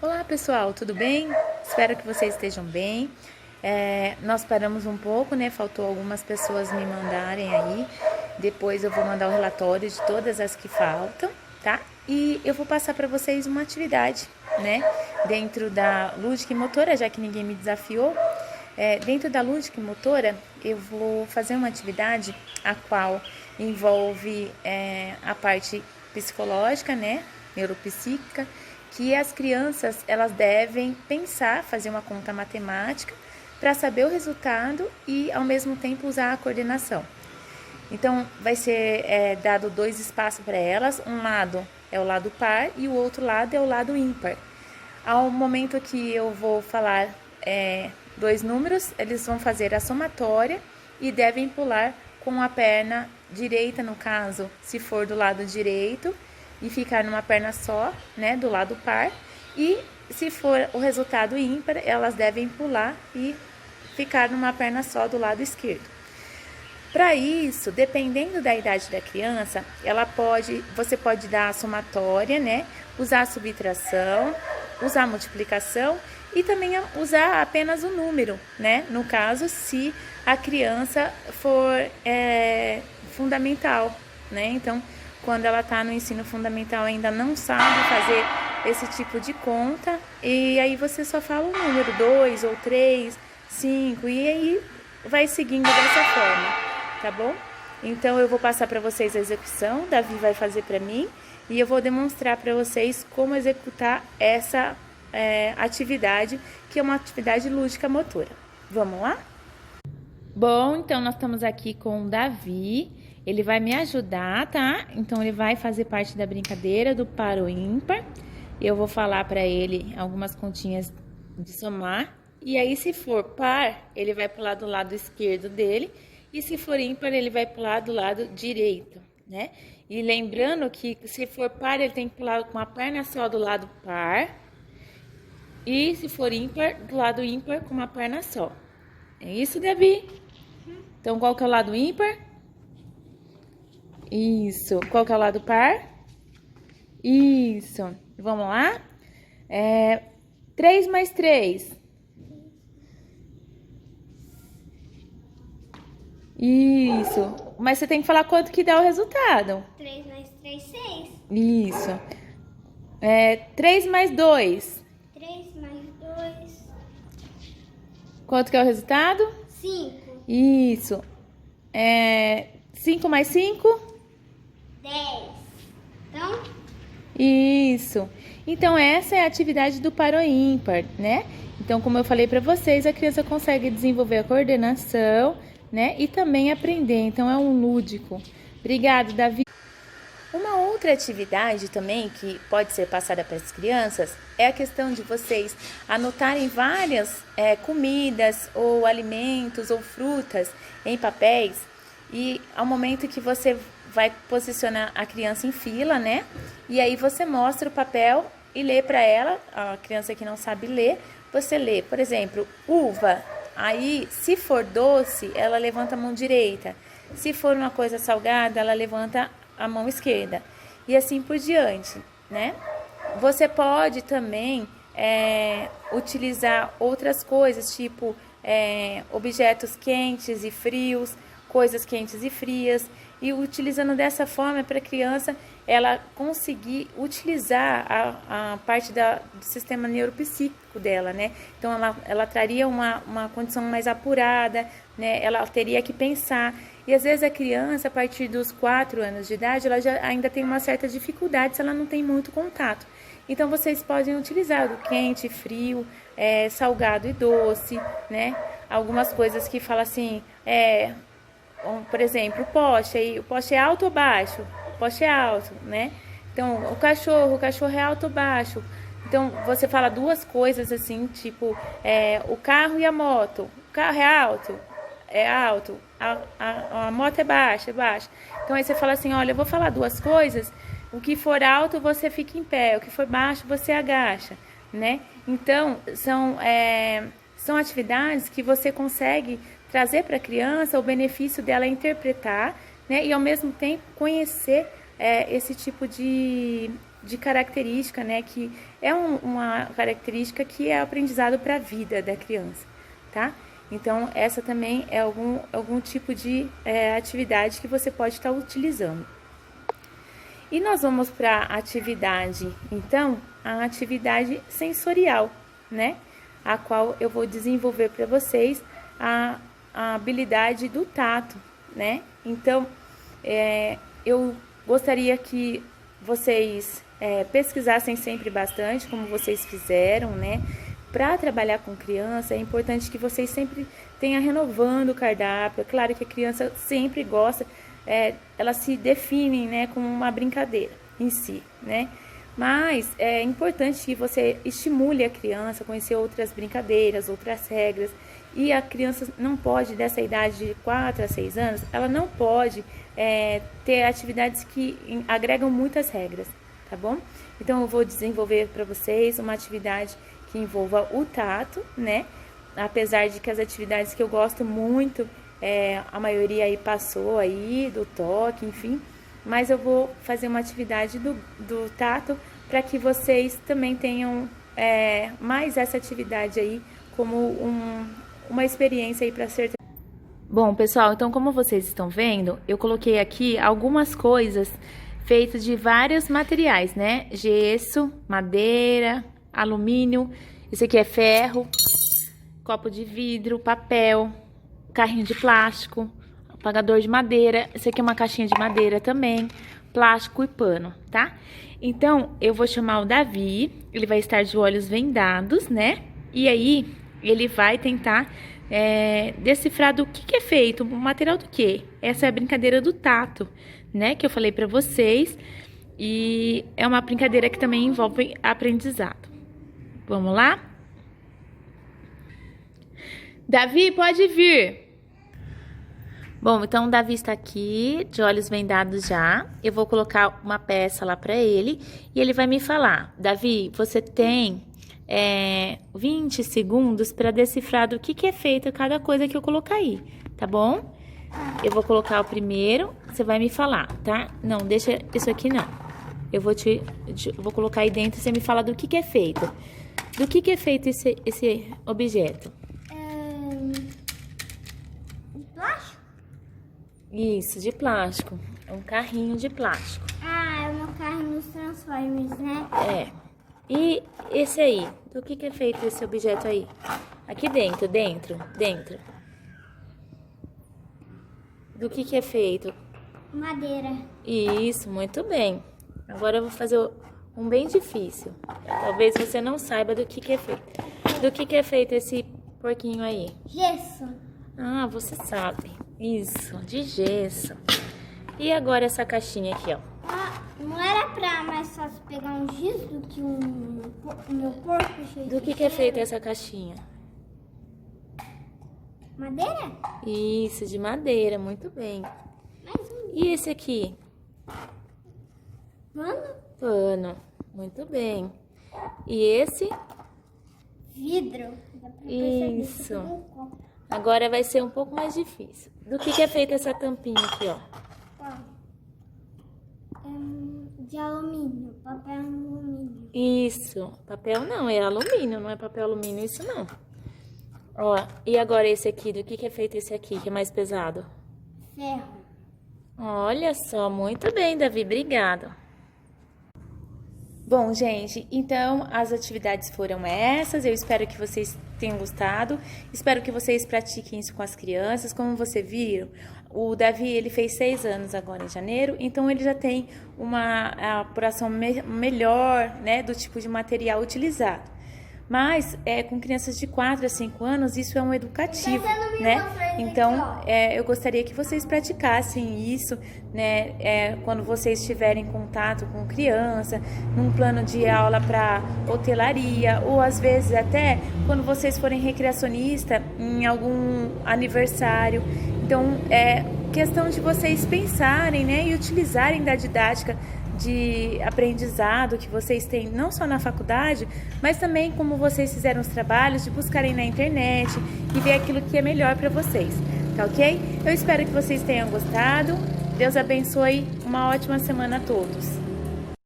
Olá pessoal, tudo bem? Espero que vocês estejam bem. Nós paramos um pouco, né? Faltou algumas pessoas me mandarem aí. Depois eu vou mandar o relatório de todas as que faltam, tá? E eu vou passar para vocês uma atividade, né? Dentro da lúdica e motora, já que ninguém me desafiou. Dentro da lúdica e motora, eu vou fazer uma atividade a qual envolve a parte psicológica, né? Neuropsíquica, que as crianças elas devem pensar, fazer uma conta matemática para saber o resultado e ao mesmo tempo usar a coordenação. Então vai ser dado dois espaços para elas, um lado é o lado par e o outro lado é o lado ímpar. Ao momento que eu vou falar dois números, eles vão fazer a somatória e devem pular com a perna direita, no caso, se for do lado direito, e ficar numa perna só, né, do lado par. E se for o resultado ímpar, elas devem pular e ficar numa perna só do lado esquerdo. Para isso, dependendo da idade da criança, você pode dar a somatória, né, usar a subtração, usar a multiplicação e também usar apenas o número, né, no caso, se a criança for fundamental, né, então quando ela está no ensino fundamental ainda não sabe fazer esse tipo de conta, e aí você só fala o número 2 ou 3, 5, e aí vai seguindo dessa forma, tá bom? Então eu vou passar para vocês a execução, Davi vai fazer para mim, e eu vou demonstrar para vocês como executar essa atividade, que é uma atividade lúdica motora. Vamos lá? Bom, então nós estamos aqui com o Davi. Ele vai me ajudar, tá? Então, ele vai fazer parte da brincadeira do par ou ímpar. Eu vou falar para ele algumas continhas de somar. E aí, se for par, ele vai pular do lado esquerdo dele. E se for ímpar, ele vai pular do lado direito, né? E lembrando que se for par, ele tem que pular com uma perna só do lado par. E se for ímpar, do lado ímpar com uma perna só. É isso, Davi? Então, qual que é o lado ímpar? Isso. Qual que é o lado par? Isso. Vamos lá? 3 mais 3. Isso. Mas você tem que falar quanto que dá o resultado. 3 mais 3, 6. Isso. 3 mais 2. 3 mais 2. Quanto que é o resultado? 5. Isso. 5 mais 5? 10. Então? Isso. Então, essa é a atividade do par ou ímpar, né? Então, como eu falei para vocês, a criança consegue desenvolver a coordenação, né? E também aprender. Então, é um lúdico. Obrigada, Davi. Uma outra atividade também que pode ser passada para as crianças é a questão de vocês anotarem várias comidas ou alimentos ou frutas em papéis, e ao momento que você vai posicionar a criança em fila, né? E aí você mostra o papel e lê para ela. A criança que não sabe ler, você lê, por exemplo, uva. Aí, se for doce, ela levanta a mão direita. Se for uma coisa salgada, ela levanta a mão esquerda. E assim por diante, né? Você pode também utilizar outras coisas, tipo objetos quentes e frios, coisas quentes e frias, e utilizando dessa forma para a criança ela conseguir utilizar a parte do sistema neuropsíquico dela, né? Então ela traria uma condição mais apurada, né? Ela teria que pensar. E às vezes a criança, a partir dos 4 anos de idade, ela já ainda tem uma certa dificuldade se ela não tem muito contato. Então vocês podem utilizar o quente, frio, salgado e doce, né? Algumas coisas que falam assim, por exemplo, o poste é alto ou baixo? O poste é alto, né? Então, o cachorro é alto ou baixo? Então, você fala duas coisas assim, tipo, o carro e a moto. O carro é alto? É alto. A moto é baixa, é baixa. Então, aí você fala assim, olha, eu vou falar duas coisas, o que for alto você fica em pé, o que for baixo você agacha, né? Então, são atividades que você consegue trazer para a criança o benefício dela interpretar, né? E ao mesmo tempo conhecer esse tipo de de característica, né, que é uma característica que é aprendizado para a vida da criança, tá? Então, essa também é algum tipo de atividade que você pode estar utilizando. E nós vamos para a atividade, então, a atividade sensorial, né? A qual eu vou desenvolver para vocês a habilidade do tato, né? Então, eu gostaria que vocês pesquisassem sempre bastante, como vocês fizeram, né? Para trabalhar com criança, é importante que vocês sempre tenham renovando o cardápio. É claro que a criança sempre gosta, elas se definem, né, como uma brincadeira em si, né? Mas é importante que você estimule a criança a conhecer outras brincadeiras, outras regras. E a criança não pode, dessa idade de 4 a 6 anos, ela não pode ter atividades que agregam muitas regras, tá bom? Então, eu vou desenvolver para vocês uma atividade que envolva o tato, né? Apesar de que as atividades que eu gosto muito, a maioria aí passou aí, do toque, enfim. Mas eu vou fazer uma atividade do tato para que vocês também tenham mais essa atividade aí como uma experiência aí para ser... Bom, pessoal, então como vocês estão vendo, eu coloquei aqui algumas coisas feitas de vários materiais, né? Gesso, madeira, alumínio, esse aqui é ferro, copo de vidro, papel, carrinho de plástico, apagador de madeira, esse aqui é uma caixinha de madeira também, plástico e pano, tá? Então, eu vou chamar o Davi, ele vai estar de olhos vendados, né? E aí, ele vai tentar decifrar do que é feito, o material do quê? Essa é a brincadeira do tato, né? Que eu falei pra vocês, e é uma brincadeira que também envolve aprendizado. Vamos lá? Davi, pode vir! Bom, então o Davi está aqui, de olhos vendados já. Eu vou colocar uma peça lá para ele e ele vai me falar. Davi, você tem 20 segundos para decifrar do que é feita cada coisa que eu colocar aí, tá bom? Eu vou colocar o primeiro, você vai me falar, tá? Não, deixa isso aqui não. Eu vou colocar aí dentro e você me fala do que é feito. Do que é feito esse objeto? Plástico? Isso, de plástico. É um carrinho de plástico. Ah, é o meu carro nos Transformers, né? E esse aí? Do que é feito esse objeto aí? Aqui dentro. Do que é feito? Madeira. Isso, muito bem. Agora eu vou fazer um bem difícil. Talvez você não saiba do que é feito. Do que é feito esse porquinho aí? Gesso. Ah, você sabe. Isso, de gesso. E agora essa caixinha aqui, ó. Ah, não era pra mais fácil pegar um giz do que o meu porco cheio Do que é feita essa caixinha? Madeira? Isso, de madeira, muito bem. Mais um. E esse aqui? Pano? Pano, muito bem. E esse? Vidro. Dá pra perceber Isso. que é um copo. Agora vai ser um pouco mais difícil. Do que é feita essa tampinha aqui, ó? Tá. De alumínio, papel alumínio. Isso, papel não, é alumínio, não é papel alumínio isso não. Ó, e agora esse aqui, do que é feito esse aqui, que é mais pesado? Ferro. Olha só, muito bem, Davi, obrigado. Bom, gente, então as atividades foram essas, eu espero que vocês tenham gostado, espero que vocês pratiquem isso com as crianças. Como vocês viram, o Davi, ele fez 6 anos agora em janeiro, então ele já tem uma apuração melhor, né, do tipo de material utilizado. Mas, com crianças de 4 a 5 anos, isso é um educativo, né? Então, eu gostaria que vocês praticassem isso, né? Quando vocês estiverem em contato com criança, num plano de aula para hotelaria, ou às vezes até quando vocês forem recreacionista em algum aniversário. Então, é questão de vocês pensarem, né? E utilizarem da didática de aprendizado que vocês têm não só na faculdade, mas também como vocês fizeram os trabalhos, de buscarem na internet e ver aquilo que é melhor para vocês, tá ok? Eu espero que vocês tenham gostado. Deus abençoe, uma ótima semana a todos.